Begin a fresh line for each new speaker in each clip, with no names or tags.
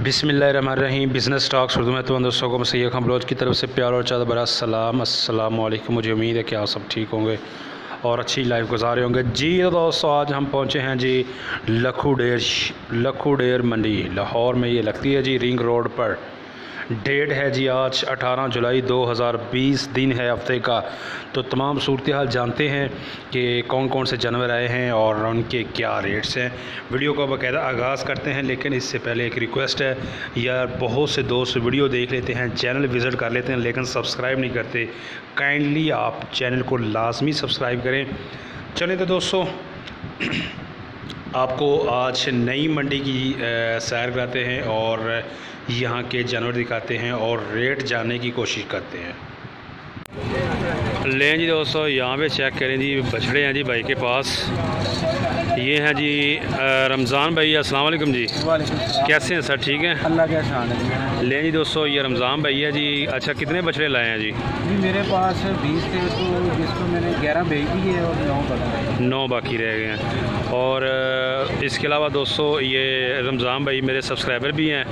बिस्मिल्लाहिर्रहमानिर्रहीम। Business talks Urdu में तो दोस्तों को सैयद खान बलोच की तरफ से प्यार और ज़्यादा बड़ा सलाम। अस्सलाम वालेकुम। मुझे उम्मीद है कि आप सब ठीक होंगे और अच्छी लाइफ गुजारे होंगे। जी तो दोस्तों, आज हम पहुंचे हैं जी लखू डेर मंडी लाहौर में। ये लगती है जी रिंग रोड पर। डेट है जी आज 18 जुलाई 2020, दिन है हफ्ते का। तो तमाम सूरत हाल जानते हैं कि कौन कौन से जानवर आए हैं और उनके क्या रेट्स हैं। वीडियो का बाकायदा आगाज़ करते हैं, लेकिन इससे पहले एक रिक्वेस्ट है यार, बहुत से दोस्त वीडियो देख लेते हैं, चैनल विज़िट कर लेते हैं, लेकिन सब्सक्राइब नहीं करते। काइंडली आप चैनल को लाजमी सब्सक्राइब करें। चलें तो दोस्तों, आपको आज नई मंडी की सैर कराते हैं और यहाँ के जानवर दिखाते हैं और रेट जानने की कोशिश करते हैं। लें जी दोस्तों, यहाँ पे चेक करें जी, बछड़े हैं जी भाई के पास। ये हैं जी रमज़ान भाई। अस्सलाम वालेकुम जी। कैसे हैं सर? ठीक हैं,
अल्लाह के एहसान है।
लें जी दोस्तों, ये रमज़ान भाई है जी। अच्छा, कितने बछड़े लाए हैं जी?
मेरे पास 20 थे, तो जिसको मैंने 11 बेच दिए और 9
बाकी रह गए हैं। और इसके अलावा दोस्तों, ये रमज़ान भाई मेरे सब्सक्राइबर भी हैं,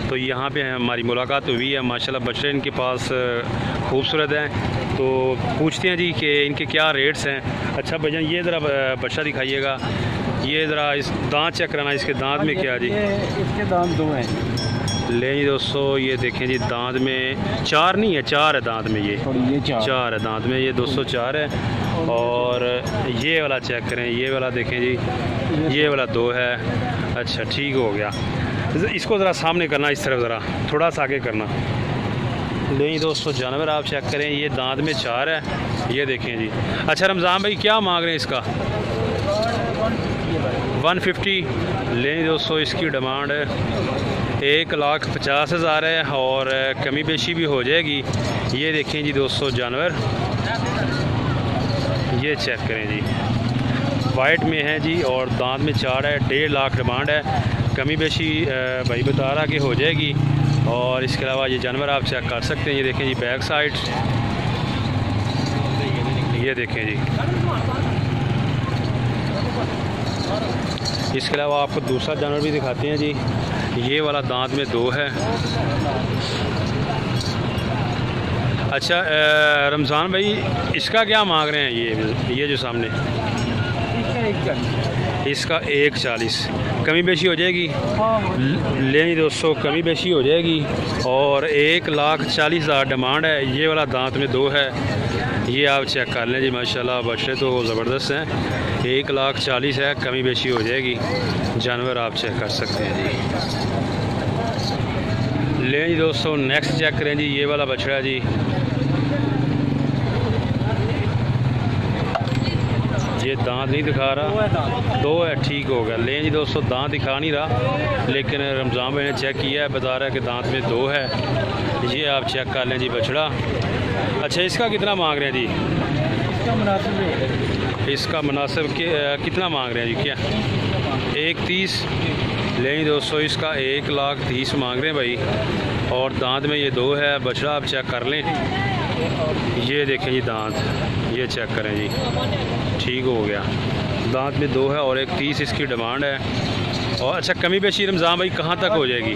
तो यहाँ पे हमारी मुलाकात हुई है। माशाल्लाह बछड़े इनके पास खूबसूरत हैं, तो पूछते हैं जी कि इनके क्या रेट्स हैं। अच्छा भैया, ये ज़रा बछड़ा दिखाइएगा। ये ज़रा इस दांत चेक कराना, इसके दांत में क्या जी?
इसके दांत 2 हैं।
ले जी दोस्तों, ये देखें जी, दांत में 4 नहीं है, 4 है दांत में। ये 4 है दांत में, ये दोस्तों 4 है। और ये वाला चेक करें, ये वाला देखें जी, ये वाला 2 है। अच्छा ठीक हो गया। इसको ज़रा सामने करना, इस तरफ ज़रा थोड़ा सा आगे करना। नहीं दोस्तों, जानवर आप चेक करें, ये दांत में 4 है, ये देखें जी। अच्छा रमज़ान भाई, क्या मांग रहे हैं इसका? 150। लें दोस्तों, इसकी डिमांड 1,50,000 है और कमी बेशी भी हो जाएगी। ये देखें जी दोस्तों जानवर, ये चेक करें जी, वाइट में है जी और दांत में 4 है। 1.5 लाख डिमांड है, कमी बेशी भाई बता रहा कि हो जाएगी। और इसके अलावा ये जानवर आप चेक कर सकते हैं। ये देखें जी बैक साइड, ये देखें जी। इसके अलावा आपको दूसरा जानवर भी दिखाते हैं जी। ये वाला दांत में 2 है। अच्छा रमज़ान भाई, इसका क्या मांग रहे हैं? ये जो सामने, इसका 1,40। कमी बेशी हो जाएगी? लेनी दोस्तों, कमी बेशी हो जाएगी। और 1,40,000 डिमांड है। ये वाला दांत में 2 है, ये आप चेक कर लें जी। माशाल्लाह बछड़े तो ज़बरदस्त हैं। 1,40,000 है, कमी बेशी हो जाएगी। जानवर आप चेक कर सकते हैं जी। लें जी दोस्तों, नेक्स्ट चेक करें जी, ये वाला बछड़ा जी। ये दांत नहीं दिखा रहा, 2 है, ठीक हो गया। लें जी दोस्तों, दांत दिखा नहीं रहा, लेकिन रमज़ान भाई ने चेक किया है, बता रहा है कि दांत में 2 है। ये आप चेक कर लें जी बछड़ा। अच्छा, इसका कितना मांग रहे हैं जी? इसका मुनासिब कितना मांग रहे हैं जी? क्या 1,30? लें दोस्तों, इसका 1,30,000 मांग रहे हैं भाई। और दांत में ये 2 है। बछड़ा आप चेक कर लें, ये देखें जी दांत, ये चेक करें जी, ठीक हो गया। दांत में 2 है और 1,30 इसकी डिमांड है। और अच्छा, कमी बेशी रमज़ान भाई कहाँ तक हो जाएगी?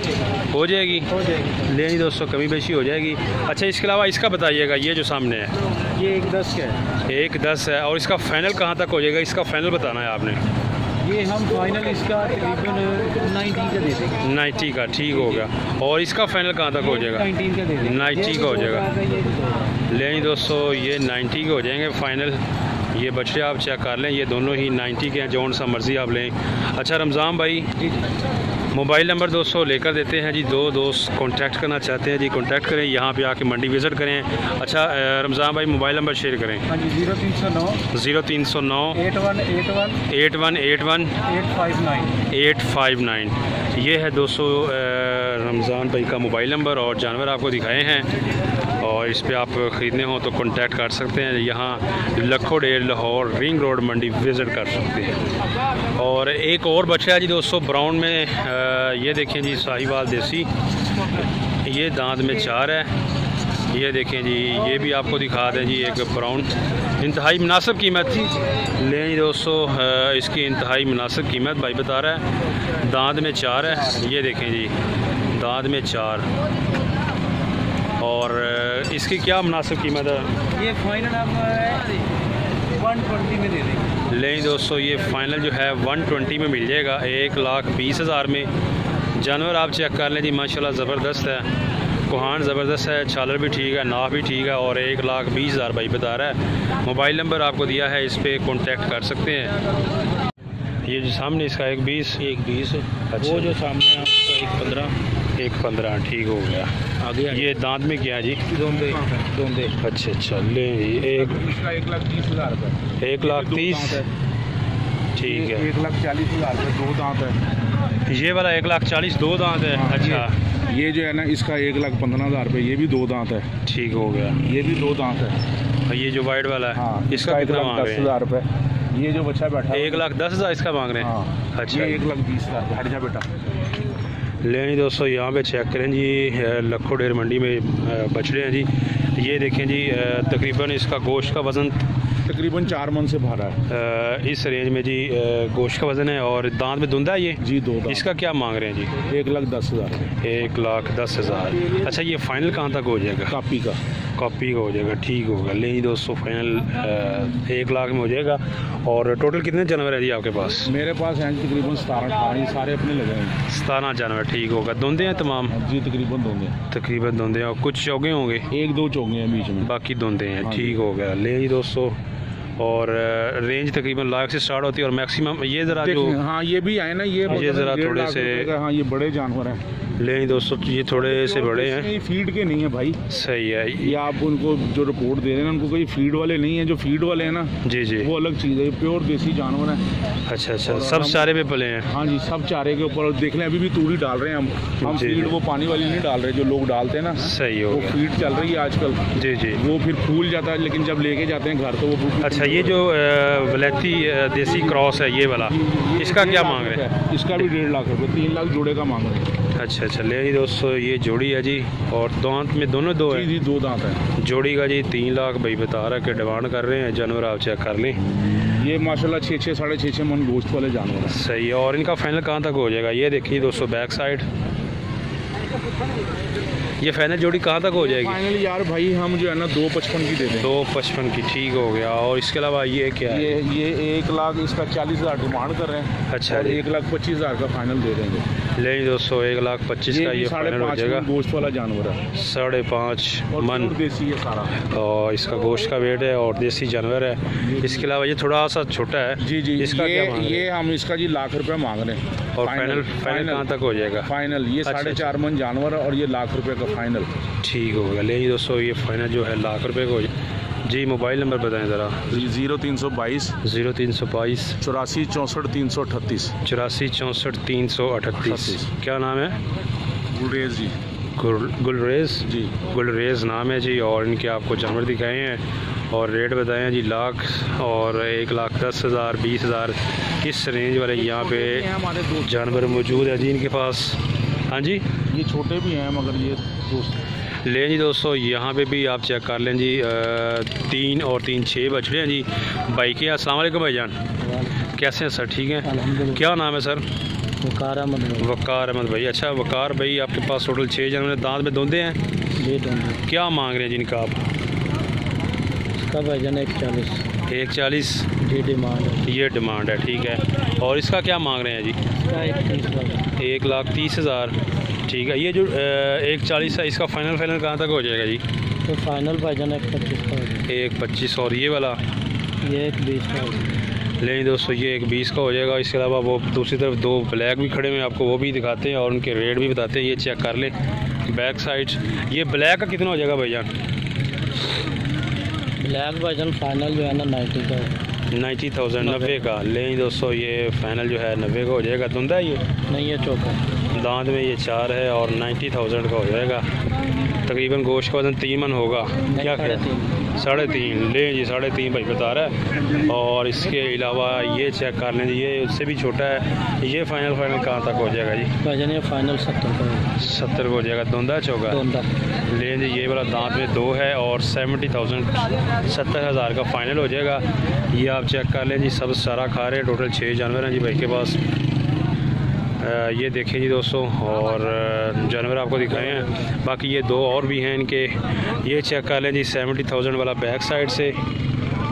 हो जाएगी। ले जी दोस्तों, कमी बेशी हो जाएगी। अच्छा, इसके अलावा इसका बताइएगा, ये जो सामने है,
ये 1,10 का है।
1,10 है। और इसका फ़ाइनल कहाँ तक हो जाएगा? इसका फ़ाइनल बताना है आपने।
ये हम फाइनल इसका तकरीबन 90 का दे देंगे।
90 का, ठीक हो गया। और इसका फ़ाइनल कहाँ तक हो जाएगा?
19 का दे देंगे।
90 का हो जाएगा। ले जी दोस्तों, ये 90 के हो जाएंगे फ़ाइनल। ये बछड़े आप चेक कर लें, ये दोनों ही 90 के हैं, जौन सा मर्ज़ी आप लें। अच्छा रमज़ान भाई, मोबाइल नंबर दोस्तों लेकर देते हैं जी। 2 दोस्त कांटेक्ट करना चाहते हैं जी, कांटेक्ट करें, यहाँ पे आके मंडी विज़िट करें। अच्छा रमज़ान भाई, मोबाइल नंबर शेयर करें।
हाँ जी, 0309
8181 859। ये है दोस्तों रमज़ान भाई का मोबाइल नंबर। और जानवर आपको दिखाए हैं, और इस पर आप ख़रीदने हो तो कांटेक्ट कर सकते हैं। यहाँ लखो डेर लाहौर रिंग रोड मंडी विज़िट कर सकते हैं। और एक और बच्चा है जी दोस्तों ब्राउन में, ये देखें जी साहिवाल देसी। ये दांत में 4 है, ये देखें जी, ये भी आपको दिखा दें जी, एक ब्राउन इंतहाई मुनासिब कीमत लें जी दोस्तों। इसकी इंतहाई मुनासिब कीमत भाई बता रहा है। दांत में 4 है, ये देखें जी, दांत में 4। और इसकी क्या मुनासिब कीमत है?
ये फाइनल आप 120 में दे देंगे।
लें दोस्तों, ये फ़ाइनल जो है 120 में मिल जाएगा, 1,20,000 में। जानवर आप चेक कर लें जी, माशाल्लाह ज़बरदस्त है, कोहान ज़बरदस्त है, छालर भी ठीक है, नाप भी ठीक है, और 1,20,000 भाई बता रहा है। मोबाइल नंबर आपको दिया है, इस पर कॉन्टेक्ट कर सकते हैं। ये जो सामने इसका 1,20 अच्छा।
वो जो सामने है उसका
1,15 ठीक हो गया।
आगे
ये दांत में क्या है जी?
दोंदे।
अच्छा अच्छा, ले जी,
इसका 1,30,000 रुपये।
1,30,000 ठीक है।
1,40,000 रुपये 2 दांत है।
ये वाला 1,40,000 2 दांत है। अच्छा,
ये जो है ना इसका 1,15,000 रुपये, ये भी 2 दांत है।
ठीक हो गया।
ये भी 2 दांत है।
और ये जो वाइट वाला है,
हाँ,
इसका कितना मांग रहे हैं?
1,10,000 रुपये। ये जो बच्चा बैठा है
1,10,000 इसका मांग रहे हैं।
हाँ,
अच्छा,
ये 1,20,000। हट जा बेटा।
लेनी दोस्तों, यहाँ पे चेक करें जी, लखो डेर मंडी में बछड़े हैं जी। ये देखें जी, तकरीबन इसका गोश्त का वज़न
तकरीबन 4 मन से भरा है।
इस रेंज में जी गोश्त का वज़न है, और दांत में धुंधा है ये
जी 2 दांत।
इसका क्या मांग रहे हैं जी?
1,10,000।
1,10,000। अच्छा, ये फ़ाइनल कहाँ तक हो जाएगा?
कापी का
हो जाएगा, ठीक होगा। ले जी दोस्तों, फाइनल 1 लाख में हो जाएगा। और टोटल कितने जानवर है जी आपके पास?
मेरे पास हैं तकरीबन 17-18, ये सारे अपने लगे हैं।
17 जानवर, ठीक होगा। धुंधे हैं तमाम?
जी तकरीबन
धुंधे हैं, और कुछ चौगे होंगे?
1-2 चौगे हैं बीच में,
बाकी धुंधे हैं।
हाँ
ठीक हो गया। ले जी दोस्तों, और रेंज तकरीबन लाख से स्टार्ट होती है, और मैक्सिमम ये ज़रा जो,
हाँ ये भी आए ना, ये
ज़रा थोड़े से,
हाँ ये बड़े जानवर हैं।
ले जी दोस्तों, ये थोड़े से बड़े हैं।
ये फीड के नहीं है भाई।
सही है।
ये आप उनको जो रिपोर्ट दे रहे हैं उनको कोई फीड वाले नहीं है। जो फीड वाले हैं ना
जी जी,
वो अलग चीज़ है, प्योर देसी जानवर है।
अच्छा अच्छा, सब चारे पे पले हैं?
हाँ जी, सब चारे के ऊपर। देख लें, अभी भी तूड़ी डाल रहे हैं हम
जी,
फीड वो पानी वाली नहीं डाल रहे जो लोग डालते हैं ना।
सही हो
वो
गया।
फीड चल रही है आजकल।
जी जी,
वो फिर फूल जाता है, लेकिन जब लेके जाते हैं घर तो वो
अच्छा। ये जो वलैती देसी क्रॉस है, ये वाला, इसका क्या मांग रहे हैं?
इसका भी 1.5 लाख रुपये, 3 लाख जोड़े का मांग रहे हैं।
अच्छा अच्छा, ले जी दोस्तों, ये जोड़ी है जी, और दांत में दोनों 2 है
जी 2 दांत है।
जोड़ी का जी। 3 लाख भाई बता रहा है कि डिमांड कर रहे हैं। जानवर आप चेक कर लें।
ये माशाल्लाह 6-6 साढ़े 6 मन गोश्त वाले जानवर हैं।
सही है। और इनका फाइनल कहाँ तक हो जाएगा? ये देखिए दोस्तों, बैक साइड, ये फाइनल जोड़ी कहाँ तक हो जाएगी?
फाइनल यार भाई हम जो है ना 2,55 की दे दें।
2,55 की, ठीक हो गया। और इसके अलावा ये क्या है?
ये 1 लाख इसका 40,000 डिमांड कर रहे हैं।
अच्छा,
और 1,25,000 का फाइनल दे देंगे।
ले दोस्तों, 1,25,000 का ये फाइनल हो जाएगा।
गोश्त वाला जानवर है,
5.5 मन
देसी है सारा,
और इसका गोश्त का वेट है, और देसी जानवर है। इसके अलावा ये थोड़ा सा छोटा है
जी जी।
इसका क्या मांग रहे हैं?
ये हम इसका जी लाख रुपये मांग रहे हैं।
और फाइनल कहाँ तक हो जाएगा?
फाइनल ये 4.5 मन जानवर है, और ये लाख रुपये का फाइनल।
ठीक हो गया। ले दोस्तों, ये फाइनल जो है लाख रुपए का हो जाए जी। मोबाइल नंबर बताएं ज़रा।
0322
0322
84 64 338
84 64 338। क्या नाम है?
गुलरेज जी।
गुलरेज
जी,
गुलरेज नाम है जी। और इनके आपको जानवर दिखाए हैं, और रेट बताए हैं जी, लाख और 1,10,000 20,000 इस रेंज वाले यहाँ पे जानवर मौजूद है जी इनके पास। हाँ जी,
ये छोटे भी हैं मगर ये दोस्त
ले जी दोस्तों, यहाँ पे भी आप चेक कर लें जी। 3 और 3 6 बछड़े हैं जी। भाई के अस्सलाम वालेकुम भाईजान, कैसे हैं सर? ठीक है। क्या नाम है सर?
वकार अहमद।
वकार अहमद भाई। अच्छा वकार भाई, आपके पास टोटल 6 जानवर, दांत में धुंधे हैं?
ये दोनों
क्या मांग रहे हैं जिनका आप?
इसका भाईजान 1,40।
1,40
ये डिमांड है।
ये डिमांड है, ठीक है। और इसका क्या मांग रहे हैं जी?
इसका
1,30,000। ठीक है। ये जो 1,40 है, इसका फाइनल कहाँ तक हो जाएगा जी?
तो फाइनल भाईजान 1,25 का हो जाएगा।
1,25। और ये वाला?
ये 1,20 का हो जाएगा।
नहीं दोस्तों, ये 1,20 का हो जाएगा। इसके अलावा वो दूसरी तरफ 2 ब्लैक भी खड़े हुए हैं, आपको वो भी दिखाते हैं और उनके रेट भी बताते हैं। ये चेक कर ले बैक साइड। ये ब्लैक का कितना हो जाएगा भैया?
ब्लैक भाईजान फाइनल जो है ना 90 का है।
90,000 90 का। ले दोस्तों, ये फाइनल जो है 90 का हो जाएगा। धुंधा है ये?
नहीं, ये चौका
दांत में ये 4 है और 90,000 का हो जाएगा। तकरीबन गोश्त का वजन 3 मन होगा। क्या ख्याल? 3.5 ले जी, 3.5 भाई बता रहा है। और इसके अलावा ये चेक कर लें जी, ये उससे भी छोटा है। ये फाइनल कहाँ तक हो जाएगा जी?
भाईजान ये फाइनल 70
का हो जाएगा। दोंदा चौका ले जी, ये वाला दांत में 2 है और 70,000 70,000 का फाइनल हो जाएगा। ये आप चेक कर लें जी, सब सारा खा रहे हैं। टोटल 6 जानवर हैं जी भाई के पास। ये देखें जी दोस्तों, और जानवर आपको दिखाए हैं। बाकी ये 2 और भी हैं इनके, ये चेक कर लें जी 70,000 वाला बैक साइड से।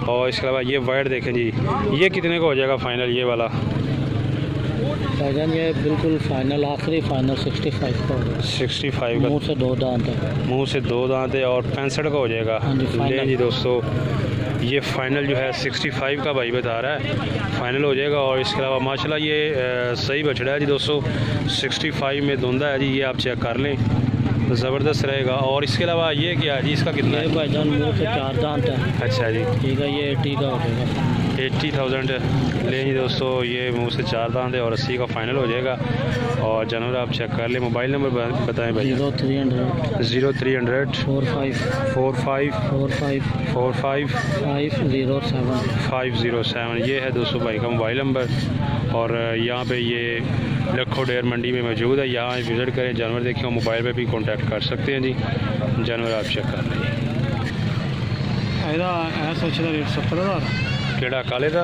और इसके अलावा ये वाइट देखें जी, ये कितने का हो जाएगा फाइनल ये वाला?
भाईजान ये बिल्कुल फाइनल, आखिरी फाइनल 65 का होगा।
65 का।
मुँह से 2 दांत है।
मुँह से 2 दांत है और 65 का हो जाएगा। ले जी दोस्तों, ये फ़ाइनल जो है 65 का भाई बता रहा है, फ़ाइनल हो जाएगा। और इसके अलावा माशाल्लाह ये सही बछड़ा है जी दोस्तों, 65 में धुंधा है जी। ये आप चेक कर लें, ज़बरदस्त रहेगा। और इसके अलावा ये क्या है जी, इसका कितना है?
भाईजान मुँह से 4 दांत है।
अच्छा जी,
ठीक है, ये 80 का हो जाएगा।
80,000 ले जी दोस्तों, ये मुँह से 4 दांत है और 80 का फ़ाइनल हो जाएगा। और जानवर आप चेक कर लें। मोबाइल नंबर बताएं भाई।
0300 45
507। ये है दोस्तों भाई का मोबाइल नंबर। और यहाँ पे ये लखो डेयर मंडी में मौजूद है। यहाँ विज़िट करें, जानवर देखें। मोबाइल पे भी कांटेक्ट कर सकते हैं जी। जानवर आप चेक कर लें।
रेट 70,000
केड़ा काले का?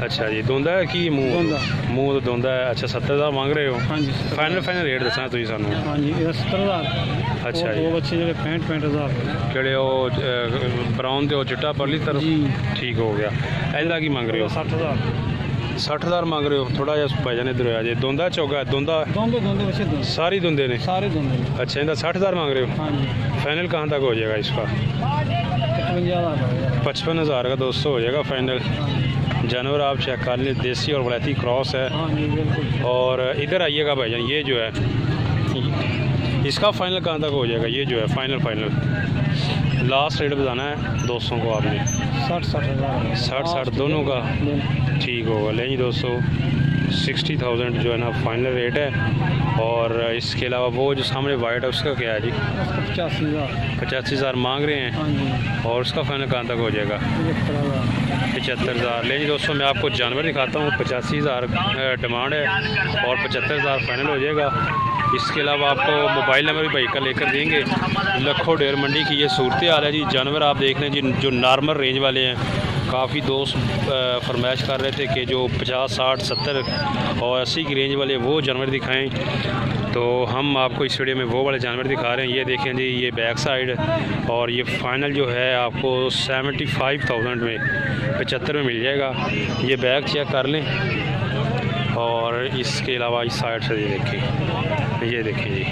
अच्छा जी, धुंधा है कि मुँह तो धुंधा है। अच्छा 70,000 मांग रहे हो?
हाँ जी।
फाइनल रेट दसना तुम सानू?
हाँ जी, 70,000।
अच्छा जी।
वो बच्चे जो 65,000
केड़े वो ब्राउन ते चिट्टा परली तरफ? ठीक हो गया। ऐसा की मांग रहे हो? 60,000 मांग रहे हो। थोड़ा जहा भाईजान इधर आ जाए। धुंधा चौका है? धुंधा सारी धुंधे ने?
सारे धुंधे।
अच्छा, इनका 60,000 मांग रहे हो?
हाँ जी।
फाइनल कहाँ तक हो जाएगा इसका? 55,000 का दोस्तों हो जाएगा फाइनल। जानवर आप चेक कर लें, देसी और वलैती क्रॉस है।
हाँ जी, बिल्कुल।
और इधर आइएगा भाईजान, ये जो है इसका फाइनल कहाँ तक हो जाएगा? ये जो है फाइनल लास्ट रेट बताना है दोस्तों को आपने। 60 दोनों का ठीक होगा। ले जी दोस्तों, 60,000 जो है ना फाइनल रेट है। और इसके अलावा वो जो सामने वाइट है उसका क्या है जी? 85,000 मांग रहे हैं। और उसका फाइनल कहाँ तक हो जाएगा? 75,000। ले जी दोस्तों, मैं आपको जानवर दिखाता हूँ। 85,000 डिमांड है और 75,000 फाइनल हो जाएगा। इसके अलावा आपको मोबाइल नंबर भी भाई का लेकर देंगे। लखो डेयर मंडी की ये सूरत हाल है जी। जानवर आप देख लें जी, जो नॉर्मल रेंज वाले हैं। काफ़ी दोस्त फरमाइश कर रहे थे कि जो 50, 60, 70 और 80 की रेंज वाले वो जानवर दिखाएं, तो हम आपको इस वीडियो में वो वाले जानवर दिखा रहे हैं। ये देखें जी, ये बैक साइड। और ये फाइनल जो है आपको 75,000 में 75 में मिल जाएगा। ये बैक चेक कर लें। और इसके अलावा इस साइड से ये देखें जी।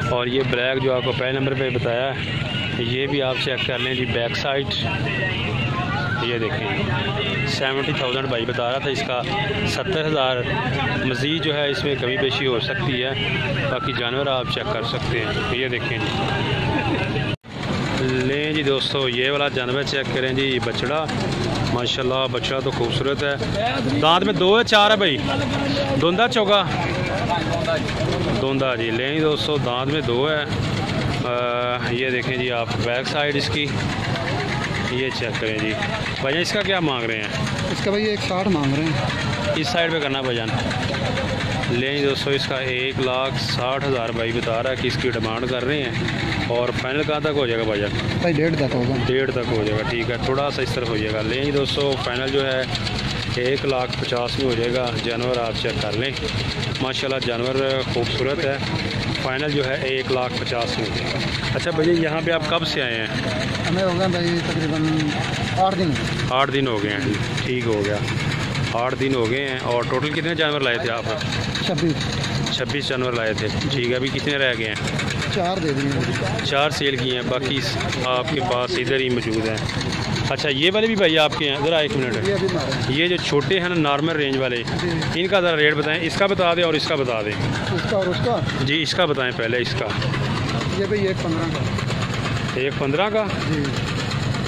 और ये ब्लैक जो आपको पहले नंबर पे बताया है, ये भी आप चेक कर लें जी, बैक साइड। ये देखें 70,000 भाई बता रहा था इसका। 70,000 मज़ीद जो है इसमें कमी पेशी हो सकती है। बाकी जानवर आप चेक कर सकते हैं। ये देखें जी। लें जी दोस्तों, ये वाला जानवर चेक करें जी, बछड़ा माशाल्लाह, बछड़ा तो खूबसूरत है। दांत में 2 है 4 है भाई? धुंधा चौका? धुंधा जी। लें जी दोस्तों, दांत में 2 है। ये देखें जी आप बैक साइड इसकी। ये चेक करें जी। भाईजान इसका क्या मांग रहे हैं?
इसका भाई 160 मांग रहे हैं।
इस साइड पे करना भाईजान। लें दोस्तों, इसका 1,60,000 भाई बता रहा है कि इसकी डिमांड कर रहे हैं। और फाइनल कहाँ तक हो जाएगा भाईजान?
भाई 1.5 तक होगा।
1.5 तक हो जाएगा। ठीक है, थोड़ा सा इस तरफ हो जाएगा। लें दोस्तों, फाइनल जो है 1,50,000 में हो जाएगा। जानवर आप चेक कर लें, माशाल्लाह जानवर खूबसूरत है। फाइनल जो है 1,50,000 में। अच्छा भैया, यहाँ पे आप कब से आए हैं?
हमें हो गया भाई तकरीबन 8 दिन
हो गए हैं। ठीक हो गया, 8 दिन हो गए हैं। और टोटल कितने जानवर लाए थे आप? 26 जानवर लाए थे। ठीक है, अभी कितने रह गए हैं?
4 दे दिए।
4 सेल किए हैं, बाकी आपके पास इधर ही मौजूद हैं। अच्छा, ये वाले भी भाई आपके हैं? ज़रा 1 मिनट। ये जो छोटे हैं ना नॉर्मल रेंज वाले, इनका ज़रा रेट बताएं। इसका बता दें और इसका बता दें।
इसका और उसका
जी, इसका बताएं पहले। इसका
ये भाई 1,15 का।
1,15 का
जी।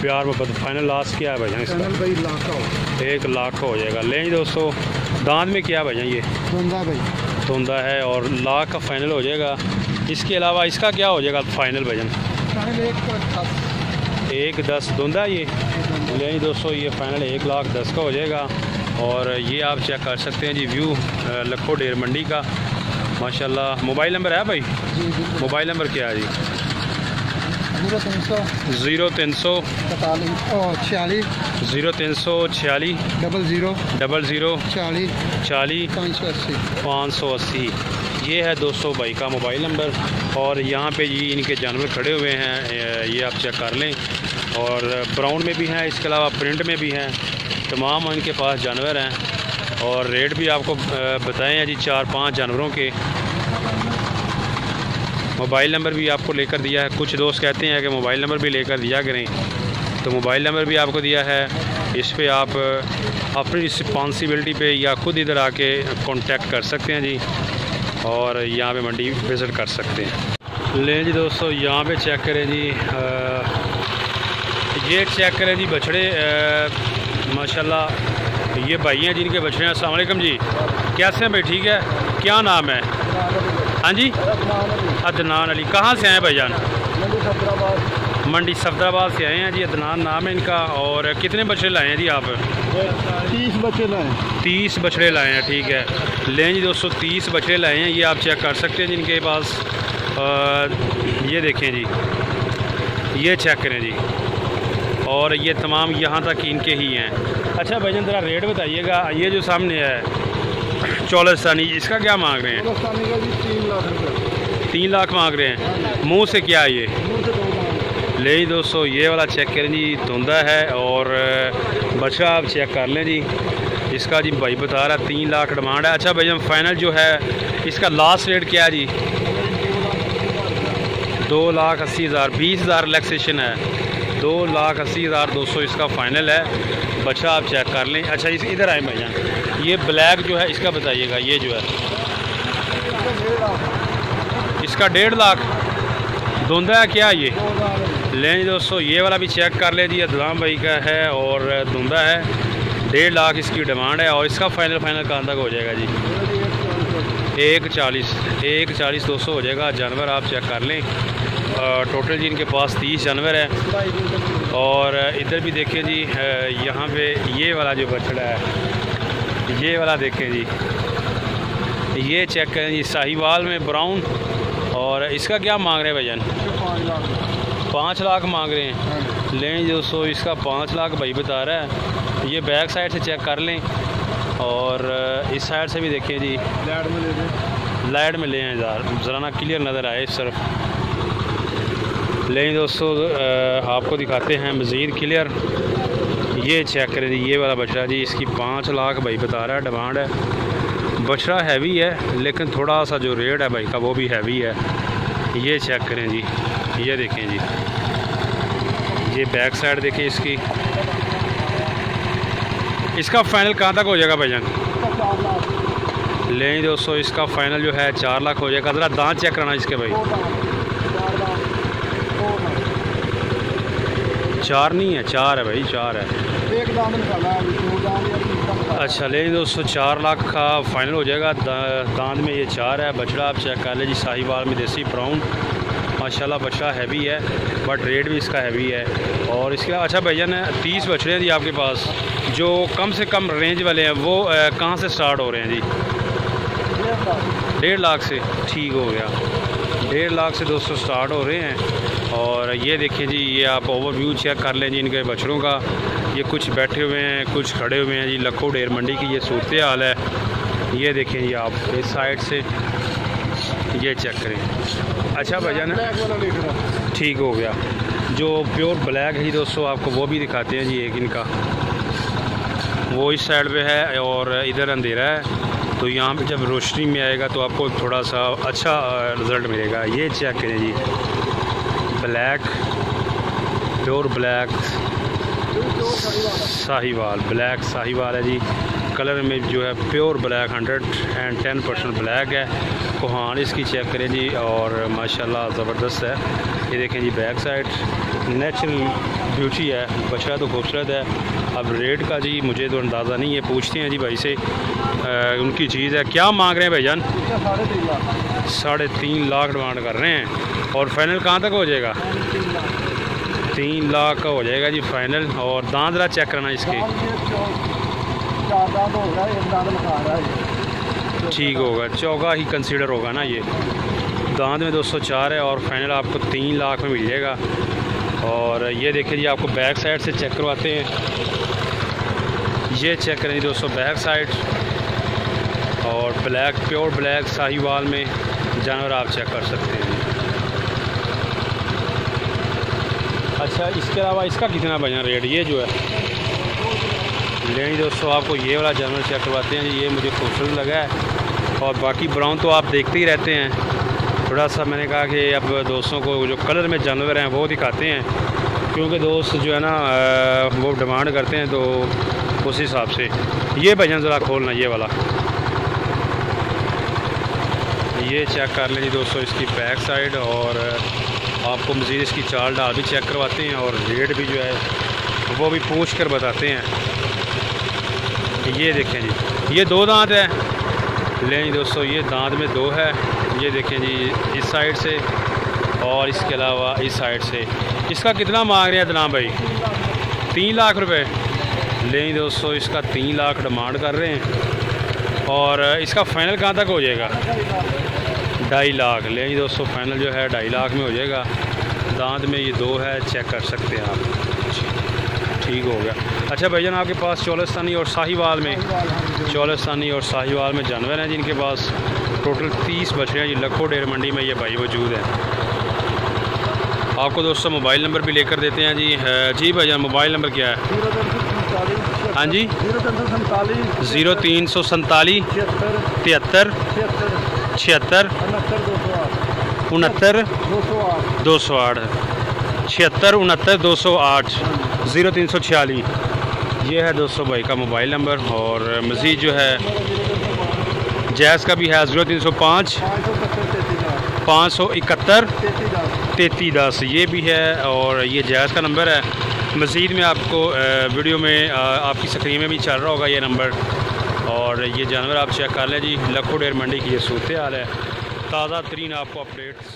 प्यार मोहब्बत फाइनल लास्ट क्या है भाई? इसका
भाई 1,00,000 का हो।
1,00,000 का हो जाएगा। लें दोस्तों, दांत में क्या भाई ये
धुंधा भाई,
धुंधा है और लाख का फाइनल हो जाएगा। इसके अलावा इसका क्या हो जाएगा फाइनल वजन? 1,10 धुंधा ये ले दोस्तों, ये फाइनल 1,10,000 का हो जाएगा। और ये आप चेक कर सकते हैं जी व्यू लखो डेर मंडी का माशाल्लाह। मोबाइल नंबर है भाई? मोबाइल नंबर क्या है जी? 0346 00 40 580। ये है दोस्तों भाई का मोबाइल नंबर। और यहाँ पे ये इनके जानवर खड़े हुए हैं, ये आप चेक कर लें। और ब्राउन में भी हैं, इसके अलावा प्रिंट में भी हैं, तमाम इनके पास जानवर हैं। और रेट भी आपको बताए हैं जी 4-5 जानवरों के। मोबाइल नंबर भी आपको लेकर दिया है। कुछ दोस्त कहते हैं कि मोबाइल नंबर भी लेकर दिया करें, तो मोबाइल नंबर भी आपको दिया है। इस पे आप अपनी रिस्पॉन्सिबिलिटी पे या खुद इधर आके कांटेक्ट कर सकते हैं जी, और यहाँ पे मंडी विज़िट कर सकते हैं। लें जी दोस्तों, यहाँ पे चेक करें जी, ये चेक करें जी बछड़े माशाल्लाह। ये भाई हैं जिनके बछड़े हैं। अस्सलाम वालेकुम जी, कैसे हैं भाई? ठीक है। क्या नाम है? हाँ जी, अदनान अली। कहाँ से आए भाईजान? मंडी सफदराबाद से आए हैं जी। अदनान नाम है इनका। और कितने बछड़े लाए हैं जी आप?
30 बच्चे लाए।
30 बछड़े लाए हैं, ठीक है। लें जी दोस्तों, 30 बछड़े लाए हैं। ये आप चेक कर सकते हैं जिनके पास। ये देखें जी, ये चेक करें जी। और ये तमाम यहाँ तक इनके ही हैं। अच्छा भाईजान ज़रा रेट बताइएगा। ये जो सामने है चौलस्तानी, इसका क्या मांग रहे हैं? 3 लाख मांग रहे हैं। मुंह से क्या है ये? ले जी दोस्तों, ये वाला चेक करें जी, धुंधा है। और बछड़ा आप चेक कर लें जी। इसका जी भाई बता रहा है 3 लाख डिमांड है। अच्छा भाईजान फाइनल जो है इसका लास्ट रेट क्या है जी? 2,80,000। 20,000 रिलैक्सेशन है। 2,80,200 इसका फ़ाइनल है। बच्चा आप चेक कर लें। अच्छा इधर आए भैया, ये ब्लैक जो है इसका बताइएगा। ये जो है इसका 1.5 लाख धुंधा है क्या ये? लें दोस्तों, ये वाला भी चेक कर ले जी, अदलाम भाई का है और धुंधा है। 1.5 लाख इसकी डिमांड है। और इसका फाइनल कहाँ तक हो जाएगा जी? 1,40,200 हो जाएगा। जानवर आप चेक कर लें। टोटल जी इनके पास 30 जानवर है। और इधर भी देखें जी, यहाँ पे ये वाला जो बछड़ा है, ये वाला देखें जी, ये चेक करें जी, साहिवाल में ब्राउन। और इसका क्या मांग रहे हैं भैया? 5 लाख मांग रहे हैं। लें दोस्तों, इसका 5 लाख भाई बता रहा है। ये बैक साइड से चेक कर लें। और इस साइड से भी देखें जी, लाइट में लें ज़रा ना क्लियर नज़र आए इस तरफ। लें दोस्तों, आपको दिखाते हैं मज़ीद क्लियर। ये चेक करें जी, ये वाला बछड़ा जी, इसकी 5 लाख भाई बता रहा है डिमांड है। बछड़ा हैवी है, लेकिन थोड़ा सा जो रेट है भाई का वो भी हैवी है। ये चेक करें जी, ये देखें जी, ये बैक साइड देखें इसकी। इसका फ़ाइनल कहाँ तक हो जाएगा भाईजान? लें दोस्तों, इसका फ़ाइनल जो है 4 लाख हो जाएगा। ज़रा दांत चेक कराना इसके भाई। 4 नहीं है, 4 है भाई, 4 है।
एक दाम निकाला है।
अच्छा ले दोस्तों, 4 लाख का फ़ाइनल हो जाएगा। दांत में ये 4 है। बछड़ा आप चेक कर ले जी, साहिवाल में देसी ब्राउन माशाल्लाह। बछड़ा हैवी है, बट रेट भी इसका हैवी है। और इसके अच्छा भैया ने 30 बछड़े हैं जी आपके पास, जो कम से कम रेंज वाले हैं, वो कहाँ से स्टार्ट हो रहे हैं जी? 1.5 लाख से। ठीक हो गया, 1.5 लाख से दोस्तों स्टार्ट हो रहे हैं। और ये देखिए जी, ये आप ओवरव्यू चेक कर लें जी इनके बछड़ों का। ये कुछ बैठे हुए हैं, कुछ खड़े हुए हैं जी। लखो डेर मंडी की ये सूरत हाल है। ये देखें जी, आप इस साइड से ये चेक करें। अच्छा भैया ठीक हो गया। जो प्योर ब्लैक है जी दोस्तों, आपको वो भी दिखाते हैं जी। एक इनका वो इस साइड पे है और इधर अंधेरा है, तो यहाँ पे जब रोशनी में आएगा तो आपको थोड़ा सा अच्छा रिज़ल्ट मिलेगा। ये चेक करें जी, black, pure black Sahiwal, black Sahiwal है जी। कलर में जो है प्योर ब्लैक, 110% ब्लैक है। कोहान इसकी चेक करें जी, और माशाल्लाह ज़बरदस्त है। ये देखें जी, बैक साइड नेचुरल ब्यूटी है। बछड़ा तो खूबसूरत है। अब रेट का जी मुझे तो अंदाज़ा नहीं है, पूछते हैं जी भाई से। उनकी चीज़ है। क्या मांग रहे हैं भाईजान?
3.5 लाख
3.5 लाख डिमांड कर रहे हैं। और फाइनल कहाँ तक हो जाएगा? 3 लाख का हो जाएगा जी फाइनल। और दांत जरा चेक करना इसके।
4 दांत हो रहा है, 1 दांत लगा रहा है।
ठीक होगा, चौका ही कंसीडर होगा ना ये। दांत में 204 है और फाइनल आपको 3 लाख में मिल जाएगा। और ये देखिए जी, आपको बैक साइड से चेक करवाते हैं। ये चेक करें दोस्तों बैक साइड, और ब्लैक, प्योर ब्लैक साहिवाल में जानवर आप चेक कर सकते हैं। अच्छा, इसके अलावा इसका कितना बना रेट? ये जो है लेनी दोस्तों, आपको ये वाला जानवर चेक करवाते हैं जी। ये मुझे खूबसूरत लगा है। और बाकी ब्राउन तो आप देखते ही रहते हैं। थोड़ा सा मैंने कहा कि अब दोस्तों को जो कलर में जानवर हैं वो दिखाते हैं, क्योंकि दोस्त जो है ना वो डिमांड करते हैं, तो उस हिसाब से। ये भजन ज़रा खोलना, ये वाला ये चेक कर लें जी दोस्तों, इसकी बैक साइड। और आपको मज़ीद इसकी चाल डाल भी चेक करवाते हैं, और रेट भी जो है वो भी पूछ कर बताते हैं। ये देखें जी, ये 2 दांत है। लें दोस्तों, ये दांत में 2 है। ये देखें जी, इस साइड से और इसके अलावा इस साइड से। इसका कितना मांग रहे हैं जनाब भाई? 3 लाख रुपए। लें दोस्तों, इसका 3 लाख डिमांड कर रहे हैं। और इसका फाइनल कहाँ तक हो जाएगा? 2.5 लाख। लें दोस्तों, फाइनल जो है 2.5 लाख में हो जाएगा। दांत में ये 2 है, चेक कर सकते हैं आप। ठीक हो गया। अच्छा भाईजान, आपके पास चोलिस्तानी और साहिवाल में, चोलिस्तानी और साहिवाल में जानवर हैं जिनके पास टोटल 30 बछड़ियाँ जी लखों डेयर मंडी में ये भाई मौजूद है। आपको दोस्तों मोबाइल नंबर भी लेकर देते हैं जी। जी भाईजान, मोबाइल नंबर क्या है? हाँ जी, 0347 73 76 69 208 76 69 208 0346। ये है दोस्तों भाई का मोबाइल नंबर। और मज़ीद जो है जैज़ का भी है 0305 571 3310, ये भी है। और ये जैज़ का नंबर है। मज़ीद में आपको वीडियो में आपकी स्क्रीन में भी चल रहा होगा ये नंबर। और ये जानवर आप चेक कर लें जी। लखों डेयर मंडी की ये सूरत हाल है। ताज़ा तरीन आपको अपडेट्स